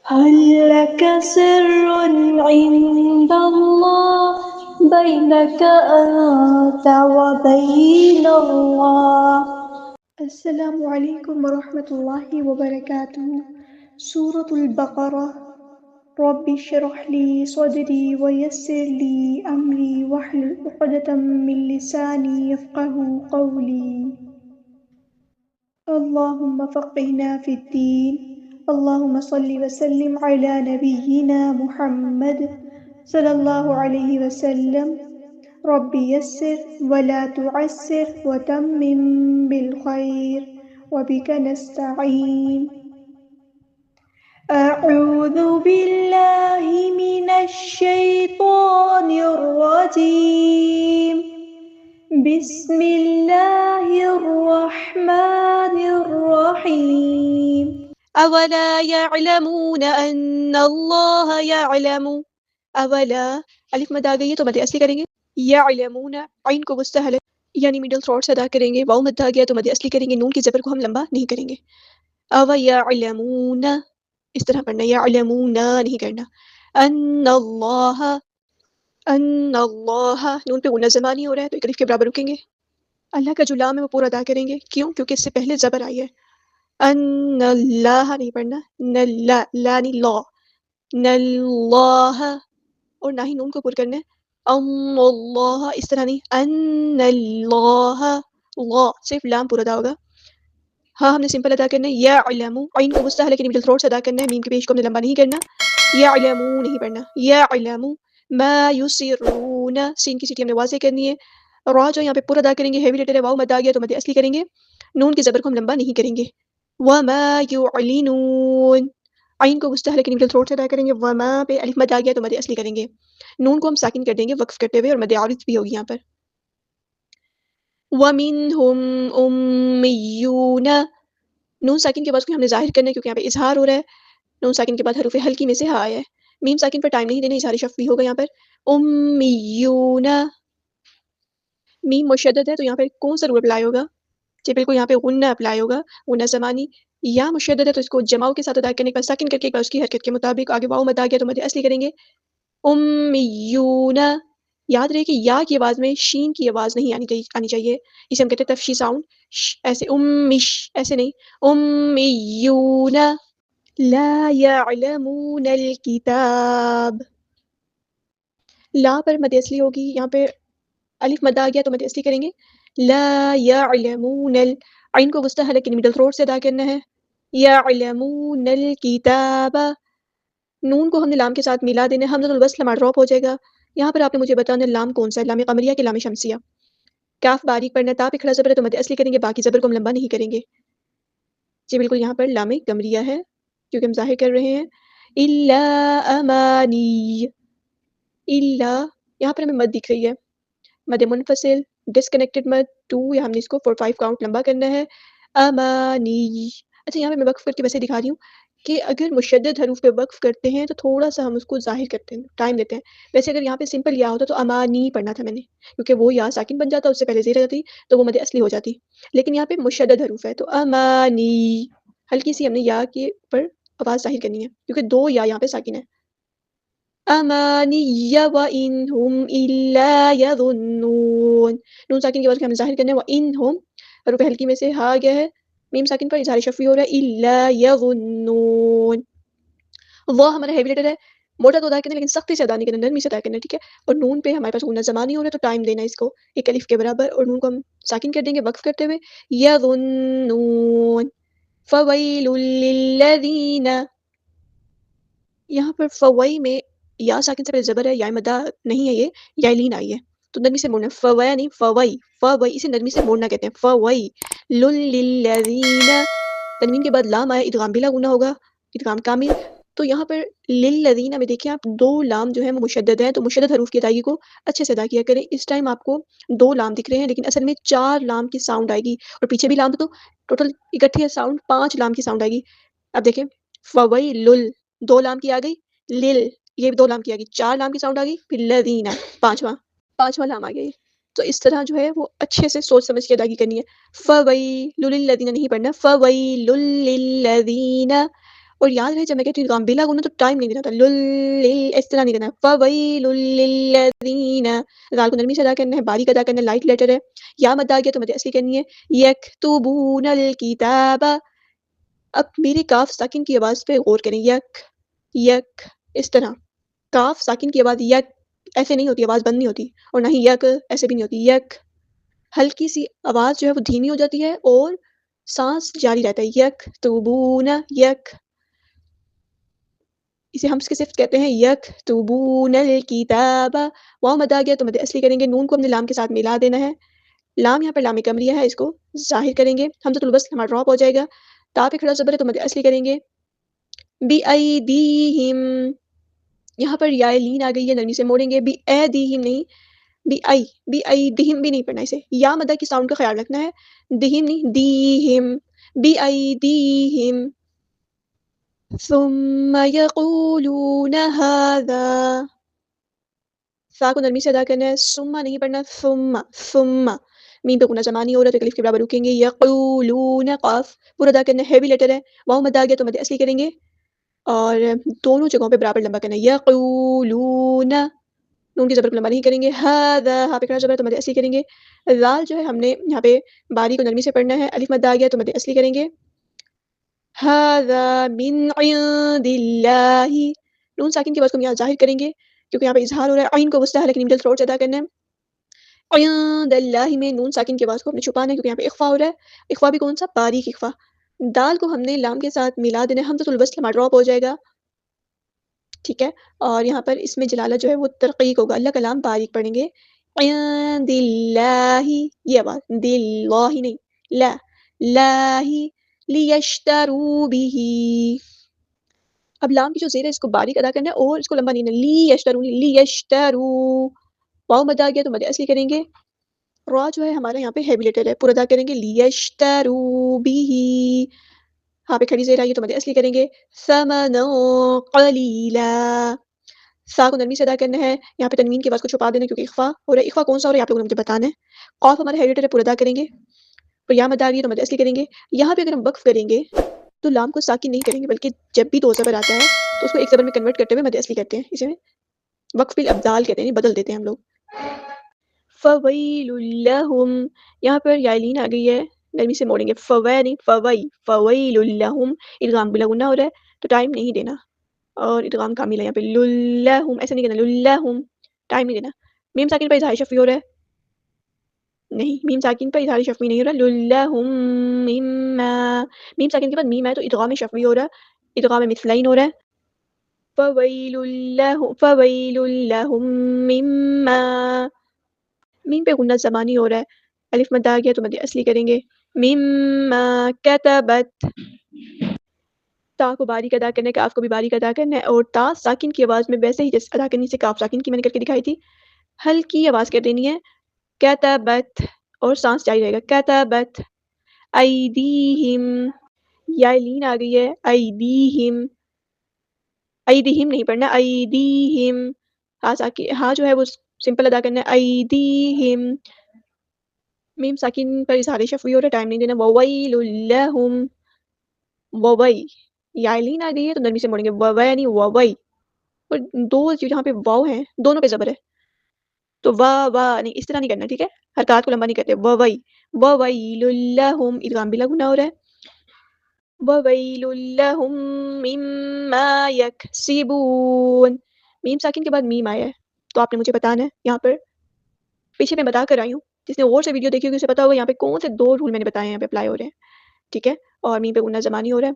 هل لك سر عند الله بينك أنت وبين الله. السلام علیکم ورحمۃ اللہ وبرکاتہ. سورة البقرہ. رب اشرح لي صدري ويسر لي أمري واحلل عقدة من لساني يفقهوا قولي. اللهم فقهنا في الدين. اللهم صل وسلم على نبينا محمد صلى الله عليه وسلم. رب يسر ولا تعسر وتمم بالخير وبك نستعين. أعوذ بالله من الشيطان الرجيم. بسم الله الرحمن الرحيم. اولا يعلمون ان اللہ يعلم. اولا الف مد آ گئی ہے تو مد اصلی کریں گے. يعلمون عین کو مستحل ہے یعنی میڈل تھروٹ سے ادا کریں گے. واؤ مد آ گیا تو مد اصلی کریں گے. نون کی زبر کو ہم لمبا نہیں کریں گے. او يعلمون اس طرح پڑھنا. يعلمون نہیں کرنا. ان اللہ نون پہ غنہ زمانی ہو رہا ہے تو ایک الف کے برابر رکیں گے. اللہ کا جو لام ہے وہ پورا ادا کریں گے. کیوں؟ کیونکہ اس سے پہلے زبر آئی ہے. ان اللہ نہیں پڑھنا. لا لا نہیں لا. نللہ اور نہ ہی نون کو پر کرنا ہے. اللہ اس طرح نہیں. ان اللہ اللہ صرف لام پورا ادا ہوگا. ہاں ہم نے سمپل ادا کرنا ہے. یعلم عین کو مستحل لیکن مڈل تھروٹ سے ادا کرنا ہے. میم کے پیش کو ہم نے لمبا نہیں کرنا. یعلم نہیں پڑھنا. یعلم ما یسرون سین کی سیٹی ہم نے واضح کرنی ہے. را جو یہاں پہ پورا ادا کریں گے ہیوی لیٹر ہے. واؤ مد آ گیا تو مد اصلی کریں گے. نون کی زبر کو ہم لمبا نہیں کریں گے. وما یعلنون عین کو مستحل لیکن مڈل تھروٹ سے ادا کریں گے. وما پہ الف مد آ گیا تو مد اصلی کریں گے. نون کو ہم ساکن کر دیں گے وقف کرتے ہوئے اور مد عارض بھی ہوگی یہاں پر. وَمِنْهُمْ أُمِّيُّونَ نون ساکن کے بعد کو ہم نے ظاہر کرنا ہے کیونکہ یہاں پہ اظہار ہو رہا ہے. نون ساکن کے بعد حروف ہلکی میں سے ہا آیا ہے. میم ساکن پر ٹائم نہیں دینا. اظہار شفوی ہوگا یہاں پر. امیون میم مشدد ہے تو یہاں پر کون سا رول اپلائی ہوگا؟ جی بالکل یہاں پہ غنہ اپلائی ہوگا. غنہ زمانی. یا مشدد ہے تو اس کو جماؤ کے ساتھ ادا کرنے کا ساکن کر کے اس کی حرکت کے مطابق آگے واؤ مد آ گیا تو مد اصلی کریں گے. امیون یاد رہے کہ یا کی آواز میں شین کی آواز نہیں آنی چاہیے. اسے ہم کہتے ہیں تفشی ساؤنڈ. ایسے امیش ایسے نہیں. امیون لا يعلمون الکتاب. لا پر مد اصلی ہوگی. یہاں پہ الف مد آ گیا تو مد اصلی کریں گے. لا يعلمون عین کو مستحل لیکن مڈل تھروٹ سے ادا کرنا ہے. يعلمون الکتاب نون کو ہم نے لام کے ساتھ ملا دینا ہے. حمزۃ الوصل ہمارا ڈراپ ہو جائے گا. یہاں پر آپ نے مجھے بتانا لام کون سا ہے. لام قمریہ کے لام شمسیہ. کاف باریک پڑھنا. تا پہ کھڑا زبر ہے تو مد اصلی کریں گے. باقی زبر کو ہم لمبا نہیں کریں گے. جی بالکل یہاں پر لام قمریہ ہے کیونکہ ہم ظاہر کر رہے ہیں. الا امانی الا یہاں پر ہمیں مد دکھ رہی ہے. مد منفصل ڈسکنیکٹڈ مد 2 یا ہم نے اس کو 4-5 کاؤنٹ لمبا کرنا ہے. امانی. اچھا یہاں پہ میں وقف کر کے ویسے دکھا رہی ہوں کہ اگر مشدد حروف پہ وقف کرتے ہیں تو تھوڑا سا ہم اس کو ظاہر کرتے ہیں ٹائم دیتے ہیں. ویسے اگر یہاں پہ سمپل یا ہوتا تو امانی پڑھنا تھا میں نے کیونکہ وہ یا ساکن بن جاتا اس سے پہلے زیر آ جاتی تو وہ مد اصلی ہو جاتی. لیکن یہاں پہ مشدد حروف ہے تو امانی ہلکی سی ہم نے یا کے پر آواز ظاہر کرنی ہے کیونکہ 2 یا یہاں پہ ساکن ہے. امانی وان هم الا يظنون نون ساکن کے بعد ہم ظاہر کرنا ہے. وان هم حروف ہلکی میں سے ہا گیا ہے. میم ساکن پر اظہار شفوی ہو رہا ہے. الا يظنون وہ ہمارا ہیوی لیٹر ہے. موٹا تو ادا کرنا لیکن سختی سے ادا نہیں کرنا. نرمی سے ادا کرنا. ٹھیک ہے. اور نون پہ ہمارے پاس غنہ زمانی ہو رہا ہے تو ٹائم دینا اس کو ایک الف کے برابر اور نون کو ہم ساکن کر دیں گے وقف کرتے ہوئے. يظنون فویل للذین یہاں پر فوئی میں یا ساکن سے پہلے زبر ہے. یا مدہ نہیں ہے یہ یا لین آئی ہے تو نرمی سے موڑنا. فوئی نہیں فوئی فوئی اسے نرمی سے موڑنا کہتے ہیں. فوئی للذین تنوین کے بعد لام آیا. ادغام بلا غنہ ہوگا. ادغام کامل. تو یہاں پر للذین میں دیکھیں آپ 2 لام جو ہیں وہ مشدد ہیں تو مشدد حروف کی ادائیگی کو اچھے سے ادا کیا کریں. اس ٹائم آپ کو 2 لام دکھ رہے ہیں لیکن اصل میں 4 لام کی ساؤنڈ آئے گی اور پیچھے بھی لام تو ٹوٹل اکٹھی ساؤنڈ 5 لام کی ساؤنڈ آئے گی. اب دیکھیں فویل 2 لام کی آ گئی. لل یہ 2 لام کی آ گئی. 4 لام کی ساؤنڈ آ گئی. پھر لذین پانچواں لام آ گئی. تو اس طرح جو ہے وہ اچھے سے سوچ سمجھ کے ادائیگی کرنی ہے. فویل للذین نہیں پڑھنا. فویل للذین اور یاد رہے جب میں کہتی ہوں ادغام بلا غنہ تو ٹائم نہیں دینا ہوتا، اس طرح نہیں دینا، فویل للذین، ذال کو نرمی سے ادا کرنا ہے، باریک ادا کرنا ہے، لائٹ لیٹر ہے، یا مد آ گیا تو مد اصلی کرنی ہے، یکتبون الکتاب، اب میری کاف ساکن کی آواز پہ غور کریں، یک اس طرح، کاف ساکن کی آواز یک ایسے نہیں ہوتی، آواز بند نہیں ہوتی، اور نہ ہی یک ایسے بھی نہیں ہوتی، یک ہلکی سی آواز جو ہے وہ دھیمی ہو جاتی ہے اور سانس جاری رہتا ہے، یکتبون، یک، اسے ہم اس کی صفت کہتے ہیں یکتبون الکتاب، واو مد آ گیا تو مد اصلی کریں گے، نون کو ہم نے لام کے ساتھ ملا دینا ہے، لام یہاں پر لام کمریہ ہے، اس کو ظاہر کریں گے، حمزۃ الوصل ہمارا ڈراپ ہو جائے گا، تا پہ کھڑا زبر ہے تو مد اصلی کریں گے، بِأَيْدِيهِمْ، یہاں پر یا لین آ گئی ہے، نرمی سے موڑیں گے، بِأَيْدِيهِمْ نہیں، بِأَيْدِيهِمْ بھی نہیں پڑھنا، اسے یا مدہ کی ساؤنڈ کا خیال رکھنا ہے، دہم نہیں، دیہم، بِأَيْدِيهِمْ، ثم يقولون هذا، سا کو نرمی سے ادا کرنا ہے، ثم نہیں پڑھنا، ثم میم پہ غنہ زمانی ہو رہا ہے تو الف کے برابر رکیں گے، یقولون، قاف پورا ادا کرنا ہے، ہیوی لیٹر ہے، واو مد آ گیا تو مد اصلی کریں گے، اور دونوں جگہوں پہ برابر لمبا کرنا ہے، یقولون، نون کی زبر کو لمبا نہیں کریں گے، ہذا ہاں پہ کھڑا زبر ہے تو مد اصلی کریں گے، لال جو ہے ہم نے یہاں پہ باری کو نرمی سے پڑھنا ہے، الف مد آ گیا تو مد اصلی کریں گے، ہذا من عند اللہ، نون ساکن کی آواز کو ہم یہاں ظاہر کریں گے کیونکہ یہاں پہ اظہار ہو رہا ہے، عین کو وسطی ہے لیکن مڈل تھروٹ سے ادا کرنا ہے، عند اللہ میں نون ساکن کی آواز کو ہم نے چھپانا ہے کیونکہ یہاں پہ اخفا ہو رہا ہے، اخفا بھی کون سا، باریک اخفا، دال کو ہم نے لام کے ساتھ ملا دینا ہے، حمزۃ الوصل ہمارا ڈراپ ہو جائے گا، ٹھیک ہے، اور یہاں پر اس میں جلالہ جو ہے وہ ترقیق ہوگا، اللہ کا لام باریک پڑھیں گے، عند اللہ، یہ آواز دل اللہ نہیں، لا لاہ، لیشتروا به، اب لام کی جو زیر ہے اس کو باریک ادا کرنا ہے اور اس کو لمبا نہیں، لیشتروا نہیں، لیشتروا، واو مد آ گیا تو مد اصلی کریں گے، را جو ہے ہمارا یہاں پہ ہیوی لیٹر ہے، پورا ادا کریں گے، لیشتروا به، ہاں پہ کھڑی زیر آئی ہے تو مد اصلی کریں گے، ثمنا قلیلا، سا کو نرمی سے ادا کرنا ہے، یہاں پہ تنوین کی آواز کو چھپا دینا کیونکہ اخفا ہو رہا ہے، اخفا کون سا ہو رہا ہے آپ لوگوں نے مجھے بتانا ہے، قاف ہمارا ہیوی لیٹر ہے، پورا ادا کریں گے، اور یا مد آ رہی ہے تو مد اصلی کریں گے، یہاں پہ اگر ہم وقف کریں گے تو لام کو ساکن نہیں کریں گے بلکہ جب بھی دو زبر آتا ہے تو اس کو ایک زبر میں کنورٹ کرتے ہوئے مد اصلی کرتے ہیں، اسے وقف الابدال کہتے ہیں، بدل دیتے ہیں ہم لوگ، فویل لہم، یہاں پر یائلین آ گئی ہے، نرمی سے موڑیں گے، فوی نہیں، فویل لہم، ادغام بلا غنہ ہو رہا ہے تو ٹائم نہیں دینا، اور ادغام کامل ہے یہاں پہ، للہم ایسے نہیں کرنا، للہم ٹائم نہیں دینا، میم ساکن پہ اظہار شفوی ہو رہا ہے، نہیں میم ساکن پہ اظہار شفوی نہیں ہو رہا، للہم مما، میم ساکن کے بعد میم ہے تو ادغام شفوی ہو رہا ہے، ادغام مثلین ہو رہا ہے، فویل لہم مما، میم پہ غنہ زبانی ہو رہا ہے، الف مد آ گیا تو مد اصلی کریں گے، مما کتبت، تا کو باریک ادا کرنے، کاف کو بھی باریک ادا کرنا ہے، اور تا ساکن کی آواز میں ویسے ہی جیسے ادا کرنی سے کاف ساکن کی میں نے کر کے دکھائی تھی، ہلکی آواز کر دینی ہے، کتبت، اور سانس جاری رہے گا، کتبت ایدیہم، یا لین آ گئی ہے، ایدیہم، ایدیہم نہیں پڑھنا، ایدیہم، ہاں جو ہے وہ سمپل ادا کرنا ہے، ایدیہم، میم ساکن پر اظہار شفوی ہو رہا ہے، ٹائم نہیں دینا، وویل لہم، ووی، یا لین آ گئی ہے تو نرمی سے موڑیں گے، ووی نہیں ووی، اور دو جہاں پہ واو ہیں دونوں پہ زبر ہے تو وا نہیں، اس طرح نہیں کرنا، ٹھیک ہے، حرکات کو لمبا نہیں کرتے، ووی، وویل لہم، ادغام بلا غنہ ہو رہا ہے، وویل لہم مما یکسبون، میم ساکن کے بعد میم آیا ہے تو آپ نے مجھے بتانا ہے، یہاں پر پیچھے میں بتا کر آئی ہوں، جس نے غور سے ویڈیو دیکھی ہوگی اسے پتا ہوگا یہاں پہ کون سے دو رول میں نے بتائے ہیں یہاں پہ اپلائی ہو رہے ہیں، ٹھیک ہے، اور میم پہ غنہ زمانی ہو رہا ہے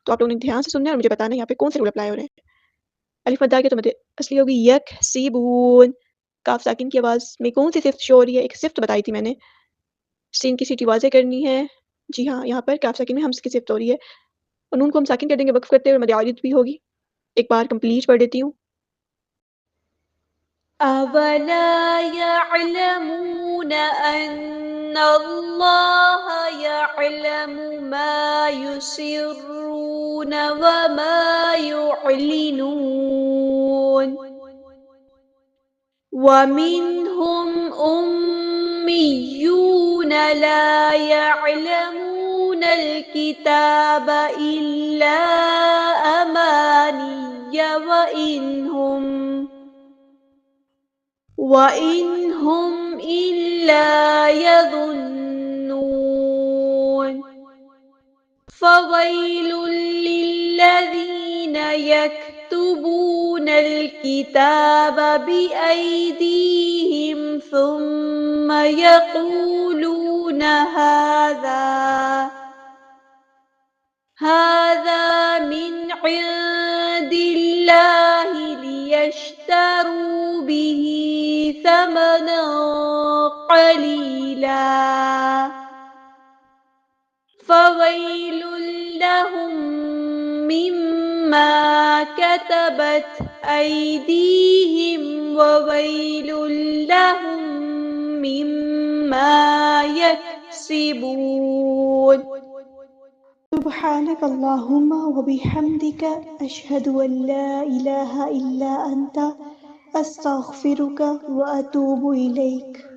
تو آپ لوگوں نے دھیان سے سننا ہے اور مجھے بتانا ہے یہاں پہ کون سے رول اپلائی ہو رہے ہیں، الف مد آ گیا تو مد اصلی ہوگی، یکسبون، کاف ساکن کی آواز میں کون سی صفت شو ہو رہی ہے، ایک صفت بتائی تھی میں نے، سین کی سیٹی واضح کرنی ہے، جی ہاں یہاں پر کاف ساکن میں ہمز کی صفت ہو رہی ہے، اور نون کو ہم ساکن کر دیں گے وقف کرتے ہوئے، مد عارض بھی ہوگی، ایک بار کمپلیٹ پڑھ دیتی ہوں، أَوَلَا يَعْلَمُونَ أَنَّ اللَّهَ يَعْلَمُ مَا يُسِرُّونَ وَمَا يُعْلِنُونَ وَمِنْهُمْ أُمِّيُّونَ لَا يَعْلَمُونَ يحملون الكتاب إلا أماني وإن هم إلا يظنون فويل للذين يكتبون الكتاب بأيديهم ثم يقولون هذا من عند الله ليشتروا به ثمنا قليلا فويل لهم مما كتبت أيديهم وويل لهم مما يكسبون سبحانك اللهم وبحمدك أشهد أن لا إله إلا أنت أستغفرك وأتوب إليك.